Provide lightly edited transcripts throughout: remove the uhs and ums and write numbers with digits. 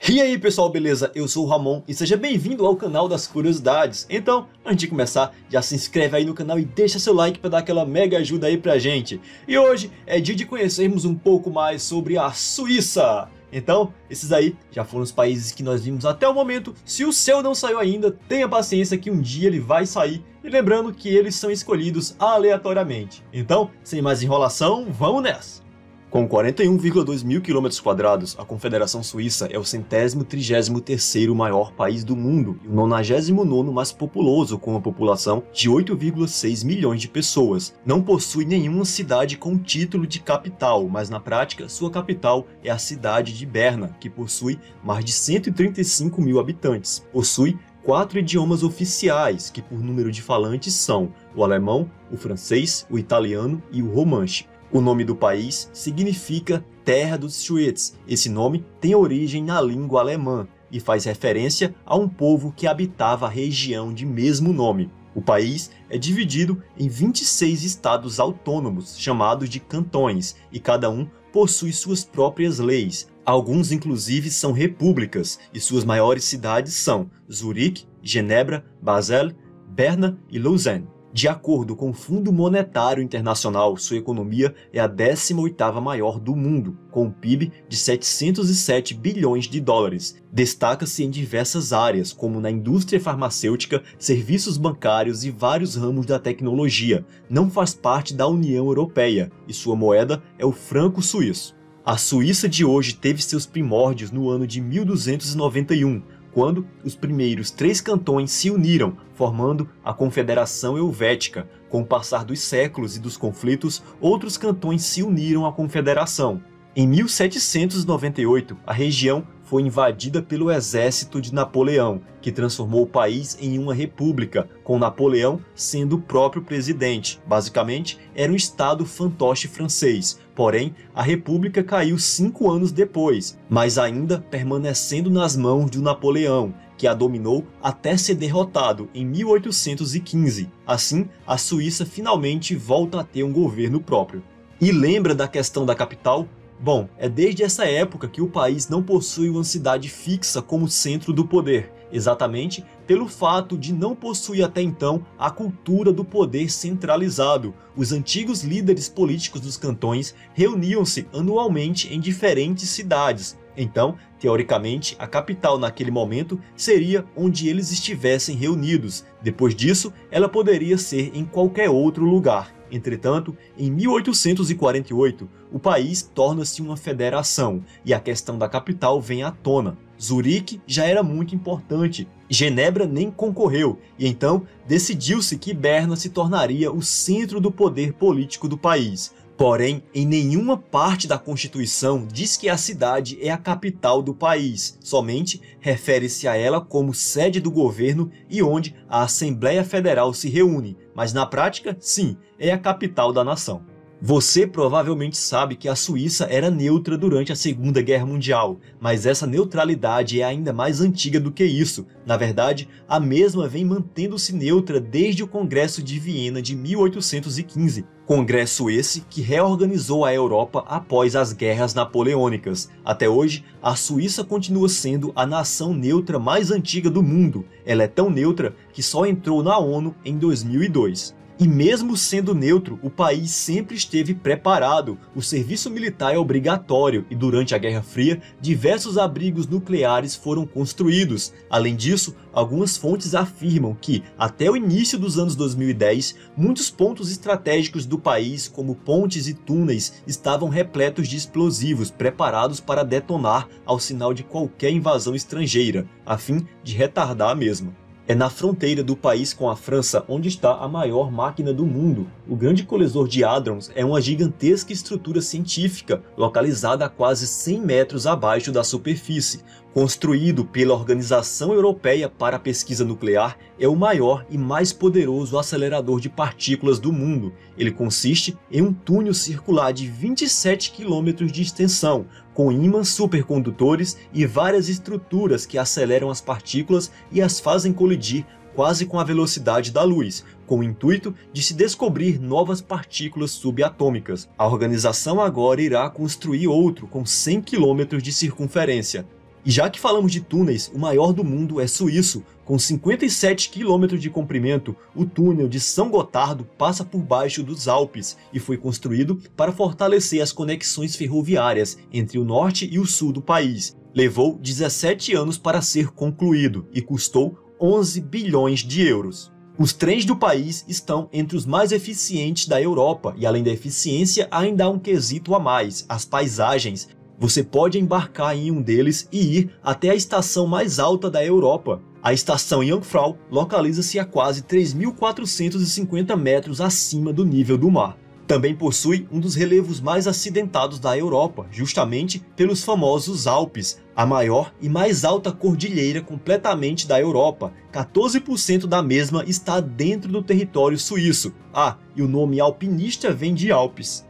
E aí pessoal, beleza? Eu sou o Ramon e seja bem-vindo ao canal das curiosidades. Então, antes de começar, já se inscreve aí no canal e deixa seu like para dar aquela mega ajuda aí pra gente. E hoje é dia de conhecermos um pouco mais sobre a Suíça. Então, esses aí já foram os países que nós vimos até o momento. Se o seu não saiu ainda, tenha paciência que um dia ele vai sair. E lembrando que eles são escolhidos aleatoriamente. Então, sem mais enrolação, vamos nessa! Com 41,2 mil km², a Confederação Suíça é o 133º maior país do mundo e o 99º mais populoso, com uma população de 8,6 milhões de pessoas. Não possui nenhuma cidade com título de capital, mas na prática sua capital é a cidade de Berna, que possui mais de 135 mil habitantes. Possui 4 idiomas oficiais, que por número de falantes são o alemão, o francês, o italiano e o romanche. O nome do país significa Terra dos Schwyz. Esse nome tem origem na língua alemã e faz referência a um povo que habitava a região de mesmo nome. O país é dividido em 26 estados autônomos, chamados de cantões, e cada um possui suas próprias leis. Alguns inclusive são repúblicas, e suas maiores cidades são Zurique, Genebra, Basel, Berna e Lausanne. De acordo com o Fundo Monetário Internacional, sua economia é a 18ª maior do mundo, com um PIB de 707 bilhões de dólares. Destaca-se em diversas áreas, como na indústria farmacêutica, serviços bancários e vários ramos da tecnologia. Não faz parte da União Europeia e sua moeda é o franco suíço. A Suíça de hoje teve seus primórdios no ano de 1291, quando os primeiros 3 cantões se uniram, formando a Confederação Helvética. Com o passar dos séculos e dos conflitos, outros cantões se uniram à Confederação. Em 1798, a região foi invadida pelo exército de Napoleão, que transformou o país em uma república, com Napoleão sendo o próprio presidente. Basicamente, era um estado fantoche francês. Porém, a república caiu 5 anos depois, mas ainda permanecendo nas mãos de Napoleão, que a dominou até ser derrotado em 1815. Assim, a Suíça finalmente volta a ter um governo próprio. E lembra da questão da capital? Bom, é desde essa época que o país não possui uma cidade fixa como centro do poder, exatamente pelo fato de não possuir até então a cultura do poder centralizado. Os antigos líderes políticos dos cantões reuniam-se anualmente em diferentes cidades. Então, teoricamente, a capital naquele momento seria onde eles estivessem reunidos. Depois disso, ela poderia ser em qualquer outro lugar. Entretanto, em 1848, o país torna-se uma federação e a questão da capital vem à tona. Zurique já era muito importante, Genebra nem concorreu, e então decidiu-se que Berna se tornaria o centro do poder político do país. Porém, em nenhuma parte da Constituição diz que a cidade é a capital do país, somente refere-se a ela como sede do governo e onde a Assembleia Federal se reúne, mas na prática, sim, é a capital da nação. Você provavelmente sabe que a Suíça era neutra durante a Segunda Guerra Mundial, mas essa neutralidade é ainda mais antiga do que isso. Na verdade, a mesma vem mantendo-se neutra desde o Congresso de Viena de 1815. Congresso esse que reorganizou a Europa após as guerras napoleônicas. Até hoje, a Suíça continua sendo a nação neutra mais antiga do mundo. Ela é tão neutra que só entrou na ONU em 2002. E mesmo sendo neutro, o país sempre esteve preparado. O serviço militar é obrigatório e durante a Guerra Fria, diversos abrigos nucleares foram construídos. Além disso, algumas fontes afirmam que, até o início dos anos 2010, muitos pontos estratégicos do país, como pontes e túneis, estavam repletos de explosivos preparados para detonar ao sinal de qualquer invasão estrangeira, a fim de retardar a mesma. É na fronteira do país com a França onde está a maior máquina do mundo. O Grande Colisor de Hadrons é uma gigantesca estrutura científica localizada a quase 100 metros abaixo da superfície. Construído pela Organização Europeia para a Pesquisa Nuclear, é o maior e mais poderoso acelerador de partículas do mundo. Ele consiste em um túnel circular de 27 km de extensão, com ímãs supercondutores e várias estruturas que aceleram as partículas e as fazem colidir quase com a velocidade da luz, com o intuito de se descobrir novas partículas subatômicas. A organização agora irá construir outro com 100 km de circunferência. E já que falamos de túneis, o maior do mundo é suíço. Com 57 km de comprimento, o túnel de São Gotardo passa por baixo dos Alpes e foi construído para fortalecer as conexões ferroviárias entre o norte e o sul do país. Levou 17 anos para ser concluído e custou 11 bilhões de euros. Os trens do país estão entre os mais eficientes da Europa e, além da eficiência, ainda há um quesito a mais: as paisagens. Você pode embarcar em um deles e ir até a estação mais alta da Europa. A estação Jungfrau localiza-se a quase 3.450 metros acima do nível do mar. Também possui um dos relevos mais acidentados da Europa, justamente pelos famosos Alpes, a maior e mais alta cordilheira completamente da Europa. 14% da mesma está dentro do território suíço. Ah, e o nome alpinista vem de Alpes.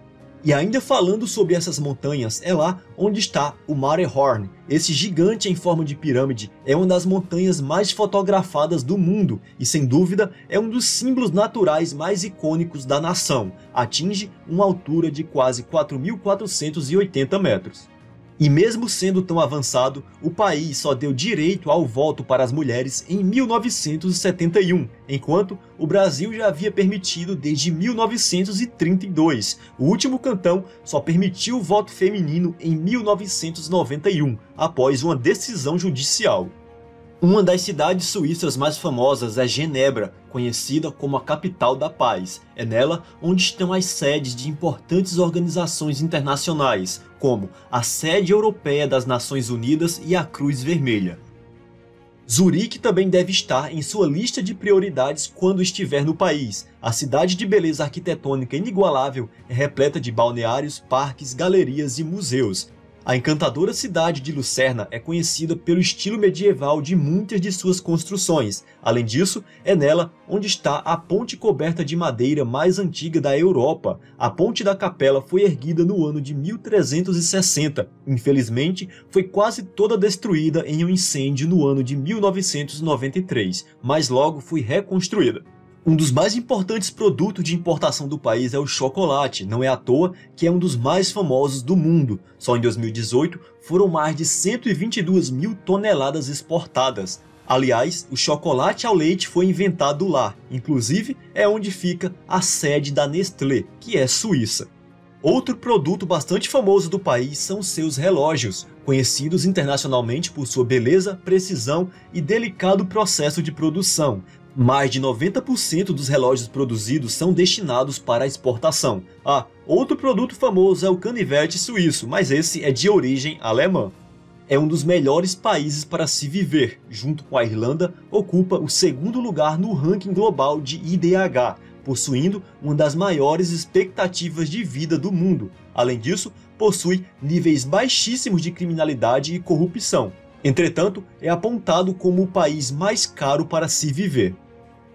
E ainda falando sobre essas montanhas, é lá onde está o Matterhorn. Esse gigante em forma de pirâmide é uma das montanhas mais fotografadas do mundo e, sem dúvida, é um dos símbolos naturais mais icônicos da nação. Atinge uma altura de quase 4.480 metros. E mesmo sendo tão avançado, o país só deu direito ao voto para as mulheres em 1971, enquanto o Brasil já havia permitido desde 1932. O último cantão só permitiu o voto feminino em 1991, após uma decisão judicial. Uma das cidades suíças mais famosas é Genebra, conhecida como a capital da paz. É nela onde estão as sedes de importantes organizações internacionais, como a Sede Europeia das Nações Unidas e a Cruz Vermelha. Zurique também deve estar em sua lista de prioridades quando estiver no país. A cidade de beleza arquitetônica inigualável é repleta de balneários, parques, galerias e museus. A encantadora cidade de Lucerna é conhecida pelo estilo medieval de muitas de suas construções. Além disso, é nela onde está a ponte coberta de madeira mais antiga da Europa. A ponte da Capela foi erguida no ano de 1360. Infelizmente, foi quase toda destruída em um incêndio no ano de 1993, mas logo foi reconstruída. Um dos mais importantes produtos de importação do país é o chocolate. Não é à toa que é um dos mais famosos do mundo. Só em 2018 foram mais de 122 mil toneladas exportadas. Aliás, o chocolate ao leite foi inventado lá. Inclusive, é onde fica a sede da Nestlé, que é suíça. Outro produto bastante famoso do país são seus relógios, conhecidos internacionalmente por sua beleza, precisão e delicado processo de produção. Mais de 90% dos relógios produzidos são destinados para a exportação. Outro produto famoso é o canivete suíço, mas esse é de origem alemã. É um dos melhores países para se viver, junto com a Irlanda, ocupa o segundo lugar no ranking global de IDH, possuindo uma das maiores expectativas de vida do mundo. Além disso, possui níveis baixíssimos de criminalidade e corrupção. Entretanto, é apontado como o país mais caro para se viver.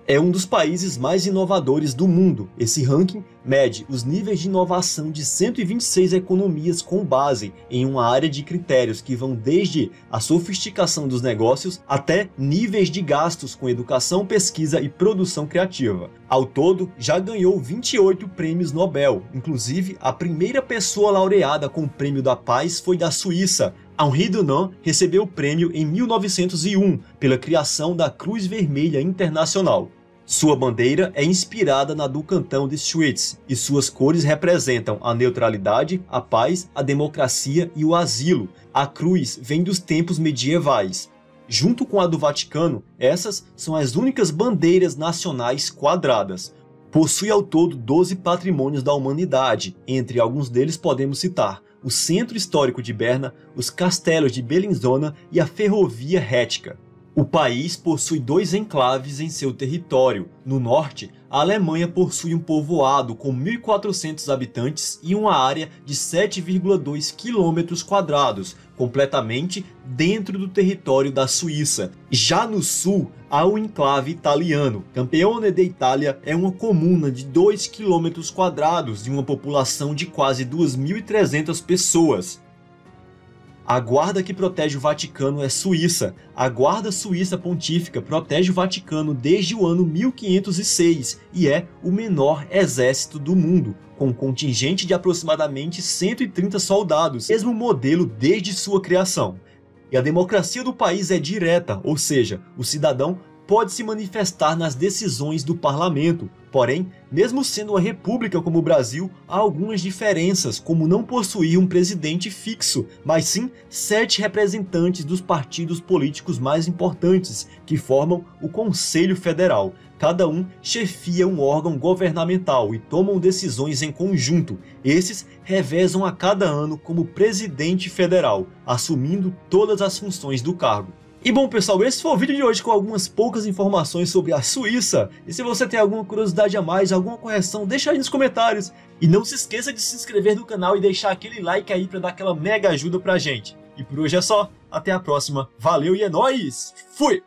É um dos países mais inovadores do mundo. Esse ranking mede os níveis de inovação de 126 economias com base em uma área de critérios que vão desde a sofisticação dos negócios até níveis de gastos com educação, pesquisa e produção criativa. Ao todo, já ganhou 28 prêmios Nobel. Inclusive, a primeira pessoa laureada com o Prêmio da Paz foi da Suíça. Henri Dunant recebeu o prêmio em 1901 pela criação da Cruz Vermelha Internacional. Sua bandeira é inspirada na do cantão de Schwyz e suas cores representam a neutralidade, a paz, a democracia e o asilo. A cruz vem dos tempos medievais. Junto com a do Vaticano, essas são as únicas bandeiras nacionais quadradas. Possui ao todo 12 patrimônios da humanidade, entre alguns deles podemos citar o Centro Histórico de Berna, os castelos de Bellinzona e a ferrovia Rética. O país possui 2 enclaves em seu território. No norte, a Alemanha possui um povoado com 1.400 habitantes e uma área de 7,2 km², completamente dentro do território da Suíça. Já no sul, há o enclave italiano. Campione d'Italia é uma comuna de 2 km² e uma população de quase 2.300 pessoas. A guarda que protege o Vaticano é suíça. A Guarda Suíça Pontífica protege o Vaticano desde o ano 1506 e é o menor exército do mundo, com um contingente de aproximadamente 130 soldados, mesmo modelo desde sua criação. E a democracia do país é direta, ou seja, o cidadão pode se manifestar nas decisões do parlamento. Porém, mesmo sendo uma república como o Brasil, há algumas diferenças, como não possuir um presidente fixo, mas sim 7 representantes dos partidos políticos mais importantes, que formam o Conselho Federal. Cada um chefia um órgão governamental e tomam decisões em conjunto. Esses revezam a cada ano como presidente federal, assumindo todas as funções do cargo. E bom pessoal, esse foi o vídeo de hoje com algumas poucas informações sobre a Suíça. E se você tem alguma curiosidade a mais, alguma correção, deixa aí nos comentários. E não se esqueça de se inscrever no canal e deixar aquele like aí para dar aquela mega ajuda pra gente. E por hoje é só, até a próxima, valeu e é nóis! Fui!